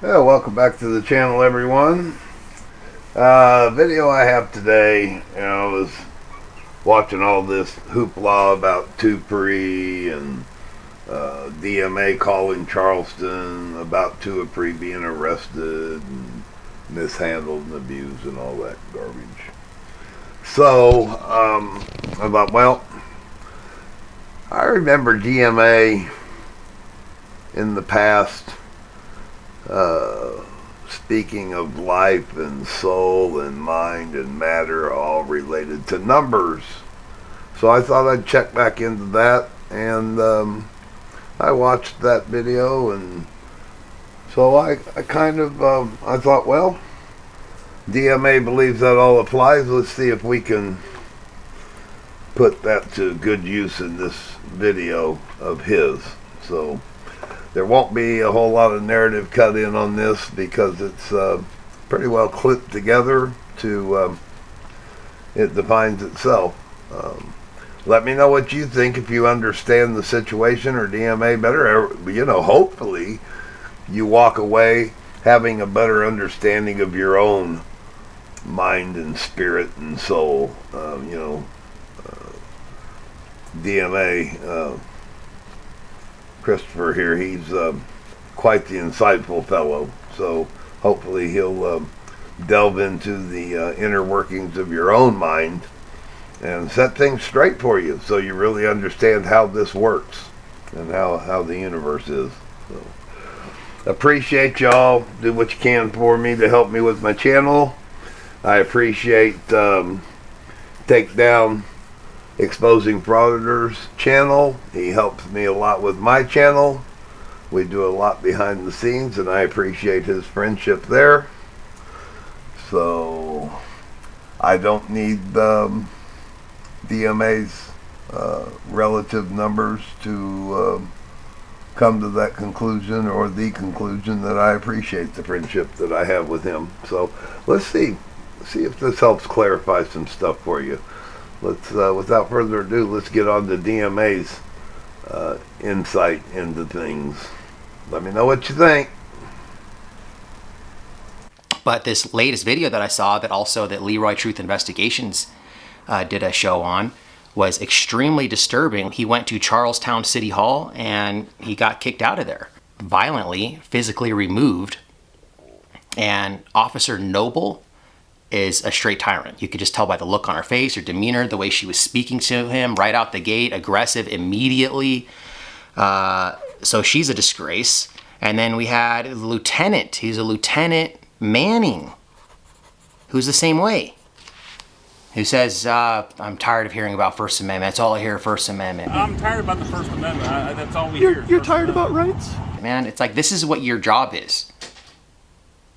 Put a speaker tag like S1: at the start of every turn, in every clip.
S1: Yeah, welcome back to the channel, everyone. Video I have today, is watching all this hoopla about Too Apree and DMA calling Charleston about Too Apree being arrested and mishandled and abused and all that garbage. So, I thought, well, I remember DMA in the past speaking of life and soul and mind and matter, all related to numbers. So I thought I'd check back into that, and I watched that video, and so I kind of I thought, well, DMA believes that all applies. Let's see if we can put that to good use in this video of his. So there won't be a whole lot of narrative cut in on this because it's pretty well clipped together to it defines itself. Let me know what you think, if you understand the situation or DMA better. Hopefully you walk away having a better understanding of your own mind and spirit and soul. DMA, Christopher here, he's quite the insightful fellow, so hopefully he'll delve into the inner workings of your own mind and set things straight for you so you really understand how this works and how the universe is. So appreciate y'all. Do what you can for me to help me with my channel. I appreciate Takedown Exposing Frauditors channel. He helps me a lot with my channel. We do a lot behind the scenes, and I appreciate his friendship there. So I don't need DMA's relative numbers to come to that conclusion, or the conclusion that I appreciate the friendship that I have with him. So let's see if this helps clarify some stuff for you. Let's, without further ado, let's get on to DMA's insight into things. Let me know what you think.
S2: But this latest video that I saw, that Leroy Truth Investigations did a show on, was extremely disturbing. He went to Charlestown City Hall and he got kicked out of there, violently, physically removed. And Officer Noble is a straight tyrant. You could just tell by the look on her face, her demeanor, the way she was speaking to him right out the gate, aggressive immediately. So she's a disgrace. And then we had a lieutenant. He's a Lieutenant Manning, who's the same way, who says, I'm tired of hearing about First Amendment. That's all I hear, First Amendment.
S3: I'm tired about the First Amendment. That's all we hear.
S4: You're tired about rights?
S2: Man, it's like, this is what your job is.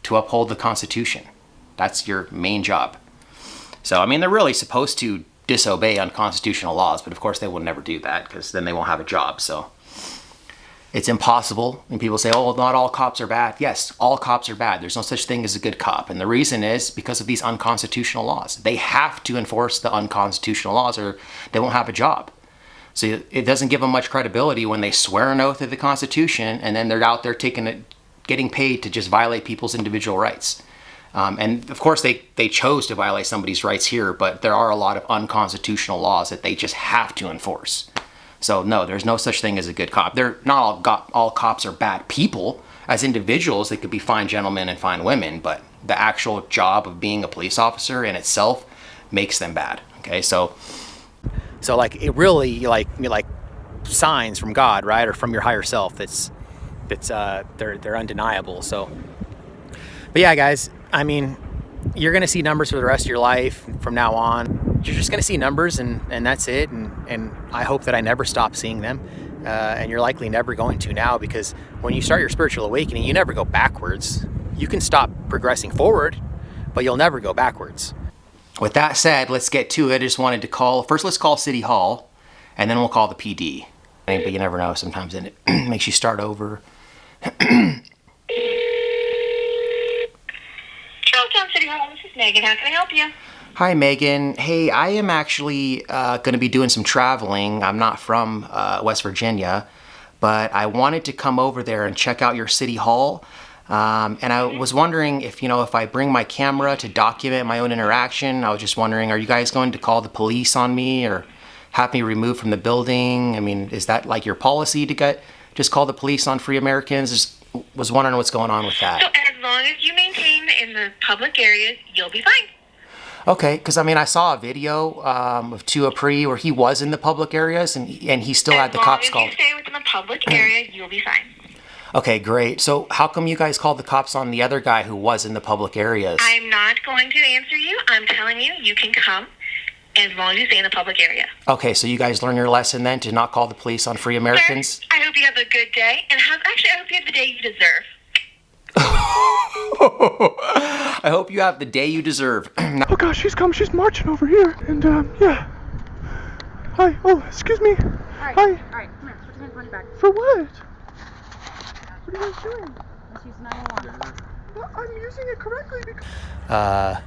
S2: To uphold the Constitution. That's your main job. So, I mean, they're really supposed to disobey unconstitutional laws, but of course they will never do that because then they won't have a job. So it's impossible. And people say, oh, not all cops are bad. Yes, all cops are bad. There's no such thing as a good cop. And the reason is because of these unconstitutional laws. They have to enforce the unconstitutional laws or they won't have a job. So it doesn't give them much credibility when they swear an oath of the Constitution and then they're out there getting paid to just violate people's individual rights. And of course they chose to violate somebody's rights here, but there are a lot of unconstitutional laws that they just have to enforce. So no, there's no such thing as a good cop. They're not all cops are bad people. As individuals, they could be fine gentlemen and fine women, but the actual job of being a police officer in itself makes them bad. Okay, so like it really like signs from God, right, or from your higher self. They're undeniable. So, but yeah, guys. I mean, you're going to see numbers for the rest of your life from now on. You're just going to see numbers and that's it. And I hope that I never stop seeing them. And you're likely never going to now, because when you start your spiritual awakening, you never go backwards. You can stop progressing forward, but you'll never go backwards. With that said, let's get to it. I just wanted to let's call City Hall and then we'll call the PD. But you never know. Sometimes it makes you start over.
S5: Charlestown City Hall, this is Megan. How can I help you?
S2: Hi, Megan. Hey, I am actually going to be doing some traveling. I'm not from West Virginia, but I wanted to come over there and check out your City Hall. And I was wondering if, if I bring my camera to document my own interaction, I was just wondering, are you guys going to call the police on me or have me removed from the building? I mean, is that like your policy to just call the police on free Americans? Just was wondering what's going on with that.
S5: So as long as you maintain in the public areas, you'll be fine.
S2: Okay, because I saw a video of Too Apree where he was in the public areas and he still had the cops
S5: As long
S2: called.
S5: as you stay within the public area, you'll be fine.
S2: Okay, great. So how come you guys called the cops on the other guy who was in the public areas?
S5: I'm not going to answer you. I'm telling you, you can come as long as you stay in the public area.
S2: Okay, so you guys learned your lesson then to not call the police on free Americans?
S5: Sir, I hope you have a good day, and I hope you have the day you deserve.
S2: I hope you have the day you deserve.
S4: Oh gosh, she's coming. She's marching over here. And, yeah. Hi. Oh, excuse me. Hi.
S6: Alright, come here. Put your hands behind your back.
S4: For what? What are you guys doing?
S6: Let's use 911.
S4: Well, I'm using it correctly because...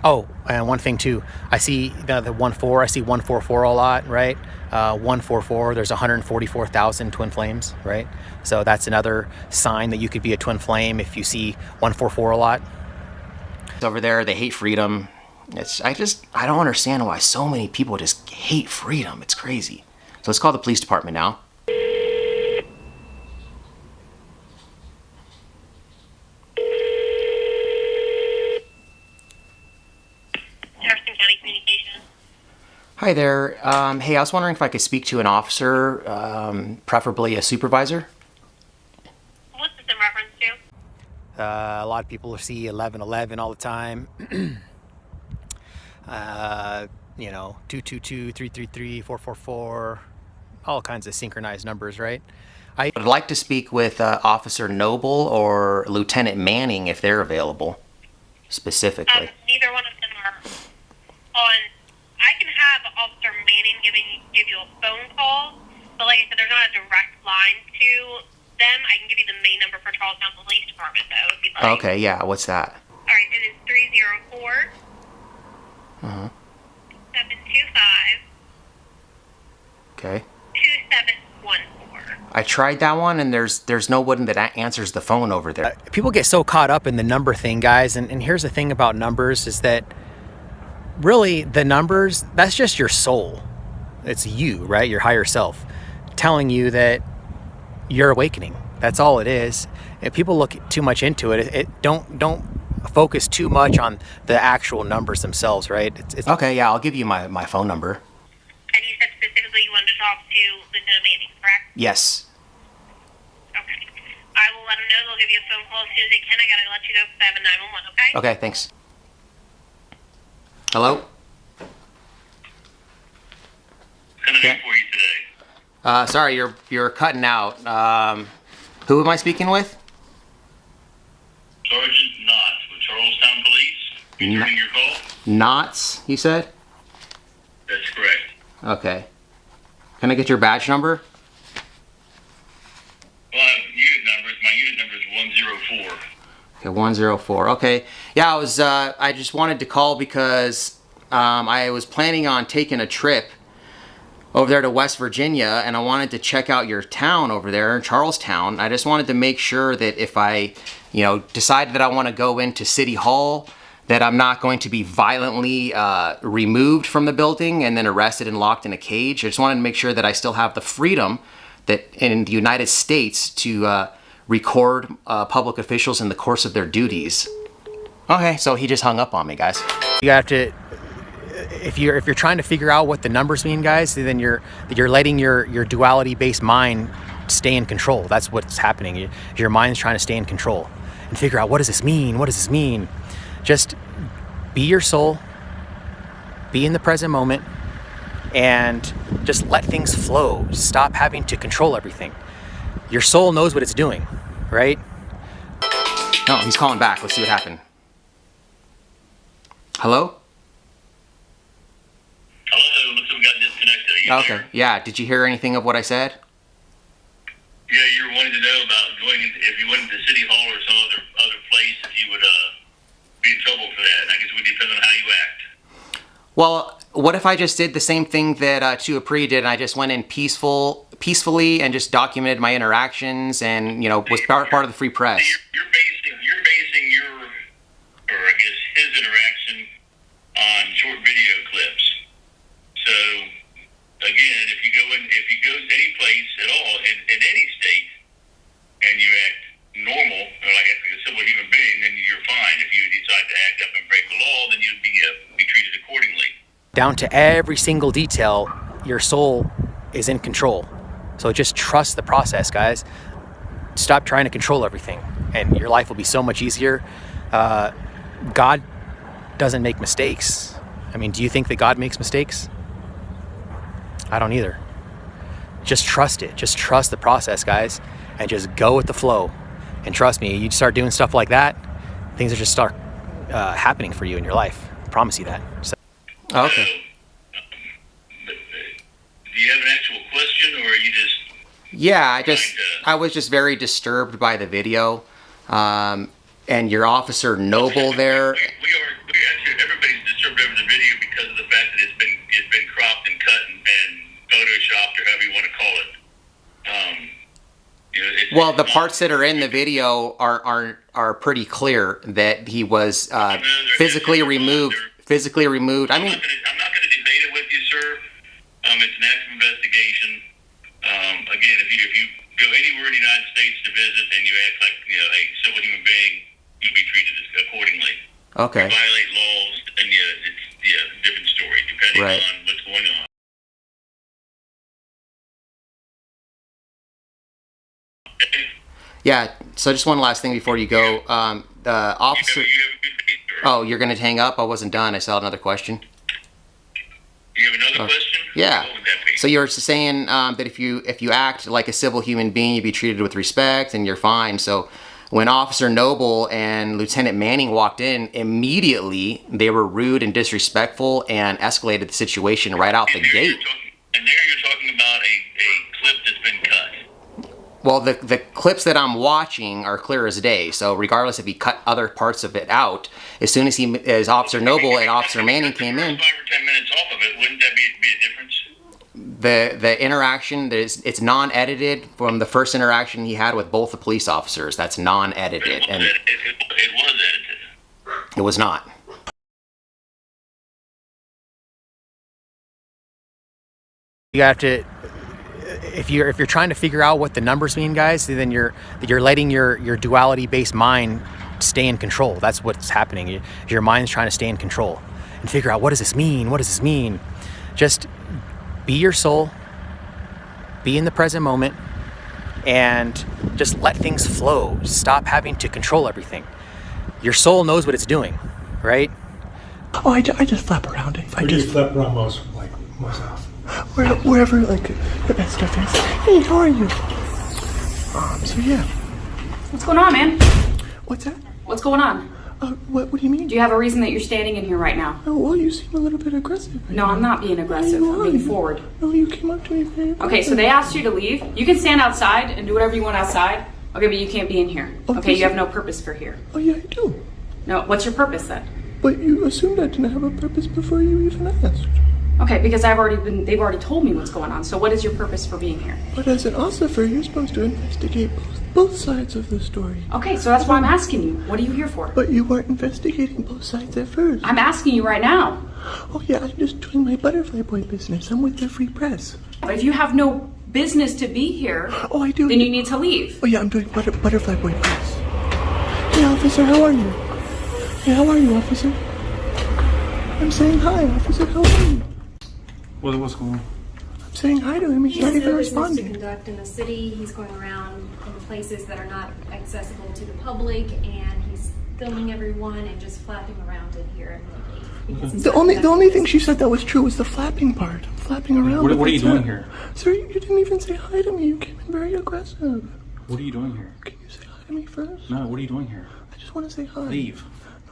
S7: Oh, and one thing too, I see the 1-4, I see 144 a lot, right? 144, there's 144,000 twin flames, right? So that's another sign that you could be a twin flame if you see 144 a lot.
S2: Over there, they hate freedom. I don't understand why so many people just hate freedom. It's crazy. So let's call the police department now.
S5: Jefferson County Communications.
S2: Hi there. Hey, I was wondering if I could speak to an officer, preferably a supervisor.
S5: What's this in reference to?
S7: A lot of people see 1111 all the time. 222, 333, 444, all kinds of synchronized numbers, right?
S2: I would like to speak with Officer Noble or Lieutenant Manning if they're available, specifically.
S5: Neither one of them are on. I can have Officer Manning give you a phone call, but like I said, there's not a direct line to them. I can give you the main number for Charlestown Police Department, though, if you'd like.
S2: Okay, yeah, what's that?
S5: All right, it is 304
S2: Uh-huh.
S5: 725
S2: Okay.
S5: 2714.
S2: I tried that one, and there's no one that answers the phone over there.
S7: People get so caught up in the number thing, guys, and here's the thing about numbers is that really the numbers, that's just your soul. It's you, right? Your higher self telling you that you're awakening. That's all it is. If people look too much into it, don't focus too much on the actual numbers themselves, right? It's
S2: Okay, yeah, I'll give you my phone number.
S5: And you said specifically you wanted to talk to Lieutenant Manning, correct?
S2: Yes.
S5: Okay. I will let them know. They'll give you a phone call as soon as they can. I gotta let you go because I have a 911, okay?
S2: Okay, thanks. Hello?
S8: What can I do for you today?
S2: Sorry, you're cutting out. Who am I speaking with?
S8: Sergeant Knott with Charlestown Police. Returning your call?
S2: Knots, you said?
S8: That's correct.
S2: Okay. Can I get your badge number?
S8: Well, I have unit numbers. My unit number is 104.
S2: Okay, 104. Okay. Yeah, I just wanted to call because I was planning on taking a trip over there to West Virginia, and I wanted to check out your town over there in Charlestown. I just wanted to make sure that if I, decide that I want to go into City Hall, that I'm not going to be violently removed from the building and then arrested and locked in a cage. I just wanted to make sure that I still have the freedom that in the United States to record public officials in the course of their duties. Okay, so he just hung up on me, guys.
S7: You have to, if you're trying to figure out what the numbers mean, guys, then you're letting your duality-based mind stay in control. That's what's happening. Your mind's trying to stay in control and figure out, what does this mean? What does this mean? Just be your soul, be in the present moment, and just let things flow. Stop having to control everything. Your soul knows what it's doing, right?
S2: No, he's calling back. Let's see what happened. Hello?
S8: Hello, looks like we got disconnected. Are you
S2: Okay.
S8: there?
S2: Yeah, did you hear anything of what I said?
S8: Yeah, you were wanting to know about going into, if you went into City Hall or some other place, if you would be in trouble for that. And I guess it would depend on how you act.
S2: Well, what if I just did the same thing that Too Apree did, and I just went in peaceful peacefully and just documented my interactions and, you know, was part of the free press.
S8: You're basing your, or I guess his interaction on short video clips. So again, if you go any place at all in any state and you act normal, or like a civil human being, then you're fine. If you decide to act up and break the law, then you'd be treated accordingly.
S7: Down to every single detail, your soul is in control. So just trust the process, guys. Stop trying to control everything, and your life will be so much easier. God doesn't make mistakes. I mean, do you think that God makes mistakes? I don't either. Just trust it. Just trust the process, guys, and just go with the flow. And trust me, you start doing stuff like that, things will just start happening for you in your life. I promise you that. So.
S2: Okay.
S8: Do you have an actual question, or are you just...
S2: Yeah, I was just very disturbed by the video. And your Officer Noble there...
S8: We actually, everybody's disturbed over the video because of the fact that it's been cropped and cut and photoshopped, or however you want to call it.
S2: Well, the parts that are in the video are pretty clear that he was physically removed. Physically removed. I mean,
S8: I'm not going to debate it with you, sir. It's an active investigation. Again, if you go anywhere in the United States to visit and you act like a civil human being, you'll be treated accordingly.
S2: Okay.
S8: You violate laws, and it's a different story depending on what's going on. Okay?
S2: Yeah. So just one last thing before you go. The officer.
S8: You have a good day, sir.
S2: Oh, you're gonna hang up? I wasn't done. I saw another question.
S8: You have another question?
S2: Yeah.
S8: What would that be?
S2: So you're saying that if you act like a civil human being, you'd be treated with respect and you're fine. So when Officer Noble and Lieutenant Manning walked in, immediately they were rude and disrespectful and escalated the situation right out the gate.
S8: And there you're talking about a clip that's been cut.
S2: Well, the clips that I'm watching are clear as day. So regardless if he cut other parts of it out, as soon as Officer Noble and Officer Manning came in,
S8: 5 or 10 minutes off of it, wouldn't that be a difference?
S2: the interaction, it's non-edited from the first interaction he had with both the police officers. That's non-edited, and
S8: It was edited.
S2: it was not.
S7: You have to, if you're trying to figure out what the numbers mean, guys, then you're letting your duality-based mind stay in control. That's what's happening. Your mind's trying to stay in control and figure out, what does this mean? What does this mean? Just be your soul, be in the present moment, and just let things flow. Stop having to control everything. Your soul knows what it's doing, right?
S4: Oh, I just flap around it.
S9: Where do you flap around most off?
S4: Wherever, like, the best stuff is. Hey, how are you? So yeah.
S6: What's going on, man?
S4: What's that?
S6: What's going on?
S4: What do you mean?
S6: Do you have a reason that you're standing in here right now?
S4: Oh, well, you seem a little bit aggressive.
S6: No, I'm not being aggressive. I'm being forward.
S4: No, you came up to me very aggressive.
S6: Okay, so they asked you to leave. You can stand outside and do whatever you want outside. Okay, but you can't be in here. Okay, you have no purpose for here.
S4: Oh, yeah, I do.
S6: No, what's your purpose then?
S4: But you assumed I didn't have a purpose before you even asked.
S6: Okay, because they've already told me what's going on. So what is your purpose for being here?
S4: But as an officer, you're supposed to investigate both sides of the story.
S6: Okay, so that's why I'm asking you. What are you here for?
S4: But you weren't investigating both sides at first.
S6: I'm asking you right now.
S4: Oh yeah, I'm just doing my butterfly boy business. I'm with the free press.
S6: But if you have no business to be here,
S4: oh, I do.
S6: Then you need to leave.
S4: Oh yeah, I'm doing butterfly boy press. Hey officer, how are you? Hey, how are you, officer? I'm saying hi, officer. How are you?
S3: What's going on?
S4: I'm saying hi to him. He's not even responding.
S10: To conduct in the city. He's going around in places that are not accessible to the public, and he's filming everyone and just flapping around in here.
S4: The only thing she said that was true was the flapping part. I'm flapping around.
S3: What are you doing here?
S4: Sir, you didn't even say hi to me. You came in very aggressive.
S3: What are you doing here?
S4: Can you say hi to me first?
S3: No, what are you doing here?
S4: I just want to say hi.
S3: Leave.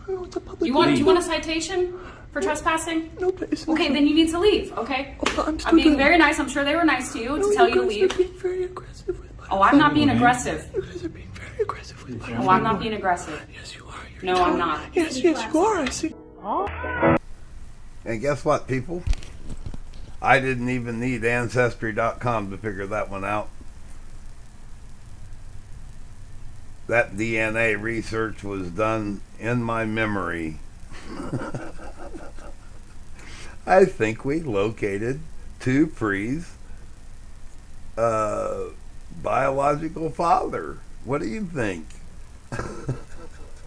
S4: No, it's a public.
S6: Do you want a citation for trespassing?
S4: No, but it's
S6: okay. Then you need to leave. Okay.
S4: Oh,
S6: I'm being very nice. I'm sure they were nice to you to tell you to leave.
S4: You're being very aggressive with my
S6: I'm not being aggressive.
S4: You guys are being very aggressive with my
S6: I'm not being aggressive.
S4: Yes, you are.
S6: No, I'm not.
S4: Yes, you are. I see.
S1: And guess what, people? I didn't even need Ancestry.com to figure that one out. That DNA research was done in my memory. I think we located Too Apree's biological father. What do you think?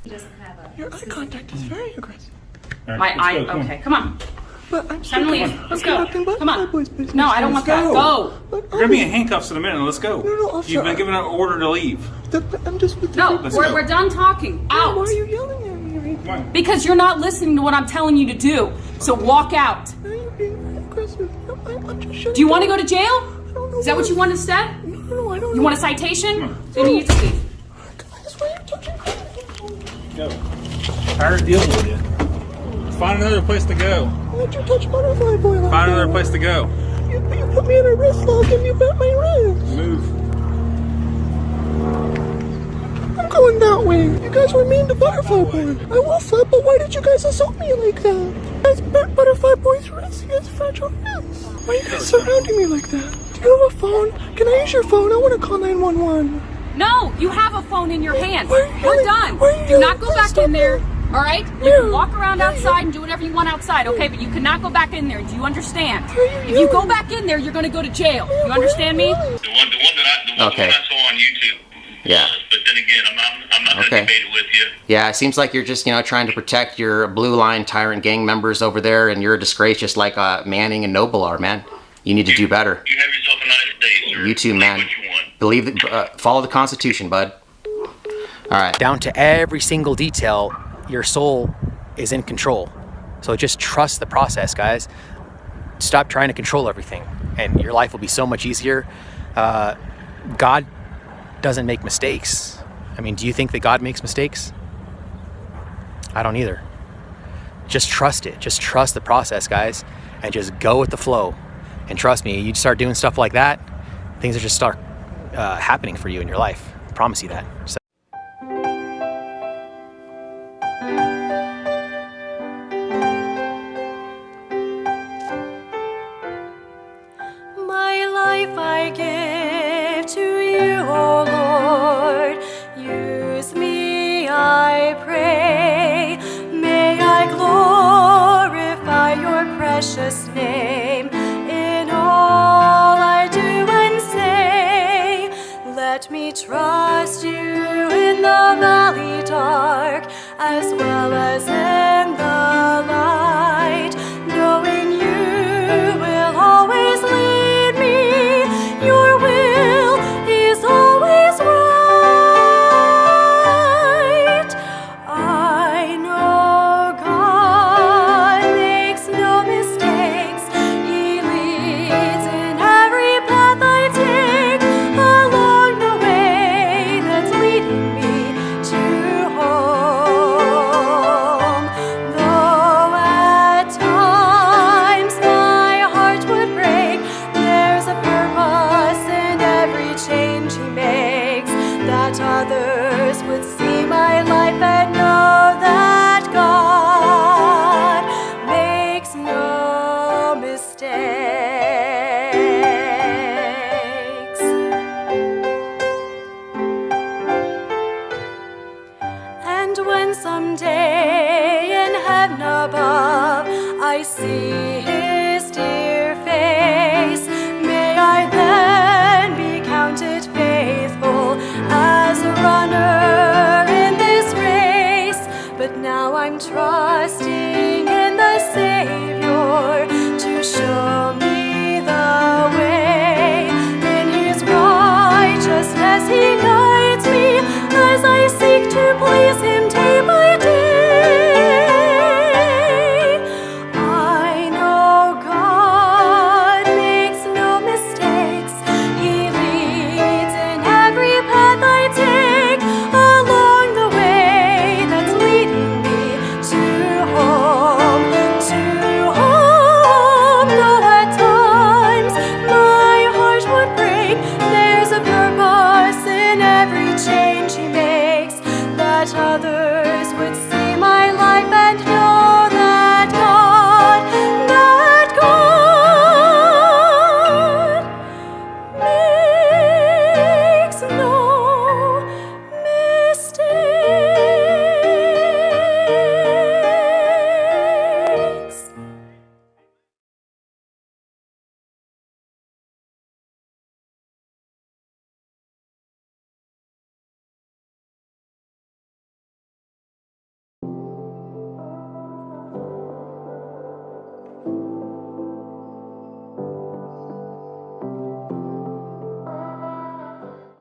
S10: He doesn't have a.
S4: Your eye contact is very aggressive.
S3: All right,
S6: My
S3: let's
S6: eye.
S3: go, come on.
S6: Okay, come on.
S4: But I'm
S6: Time to leave. Let's go.
S4: conducting
S6: Come on.
S4: Butterfly Boys business.
S6: No, I don't want that. Go.
S4: But
S3: We're gonna be in handcuffs in a minute. Let's go.
S4: No, officer,
S3: You've been given an order to leave.
S4: I'm just with the
S6: No,
S3: Let's
S6: we're,
S3: go.
S6: we're done talking. Out.
S4: Why are you yelling at me right
S3: Come
S4: now?
S3: on.
S6: Because you're not listening to what I'm telling you to do. So walk out.
S4: Why are you being very aggressive? I'm just shutting
S6: Do you want to
S4: down.
S6: go to jail?
S4: I don't know
S6: Is that what you want instead?
S4: No, I don't
S6: You
S4: know.
S6: want a citation? Then you need to leave.
S4: Guys, why are you touching me?
S3: Go. Tired of dealing with you. Find another place to go.
S4: Why'd you touch Butterfly Boy like
S3: Find
S4: that?
S3: another place to go.
S4: You put me in a wrist lock and you bent my wrist.
S3: Move.
S4: I'm going that way. You guys were mean to Butterfly Boy. I will flip, but why did you guys assault me like that? You guys bent Butterfly Boy's wrist. He has fragile wrists. Why are you guys surrounding me like that? Do you have a phone? Can I use your phone? I want to call 911.
S6: No, you have a phone in your hand.
S4: Why are you
S6: We're
S4: yelling?
S6: done.
S4: Why are you
S6: Do not
S4: yelling?
S6: go
S4: Please
S6: back
S4: stop
S6: in there.
S4: yelling.
S6: All right? You
S4: Yeah.
S6: can walk around
S4: Yeah,
S6: outside
S4: yeah.
S6: and do whatever you want outside, okay? But you cannot go back in there. Do you understand?
S4: Why are you
S6: If you go
S4: yelling?
S6: back in there, you're going to go to jail.
S4: Yeah,
S6: You understand me?
S8: The one that I
S2: Okay.
S8: saw on YouTube.
S2: Yeah.
S8: But then again, I'm not
S2: Okay.
S8: going to debate it with you.
S2: Yeah, it seems like you're just, trying to protect your Blue Line tyrant gang members over there, and you're a disgrace just like Manning and Noble are, man. You need to do better.
S8: You have yourself a nice day, sir.
S2: You too,
S8: Believe
S2: man.
S8: what you want.
S2: Believe that, follow the Constitution, bud. All right.
S7: Down to every single detail, your soul is in control. So just trust the process, guys. Stop trying to control everything, and your life will be so much easier. God doesn't make mistakes. I mean, do you think that God makes mistakes? I don't either. Just trust it. Just trust the process, guys, and just go with the flow. And trust me, you start doing stuff like that, things will just start happening for you in your life. I promise you that. So
S11: my life I give to you, O Lord. Use me, I pray. May I glorify your precious name in all I do and say. Let me trust you in the valley dark as well as in the light, knowing you will always lead me. Your will is always right. I know God makes no mistakes. He leads in every path I take along the way that's leading me to home. Though at times my heart would break, there's a purpose in every change he makes that others would see.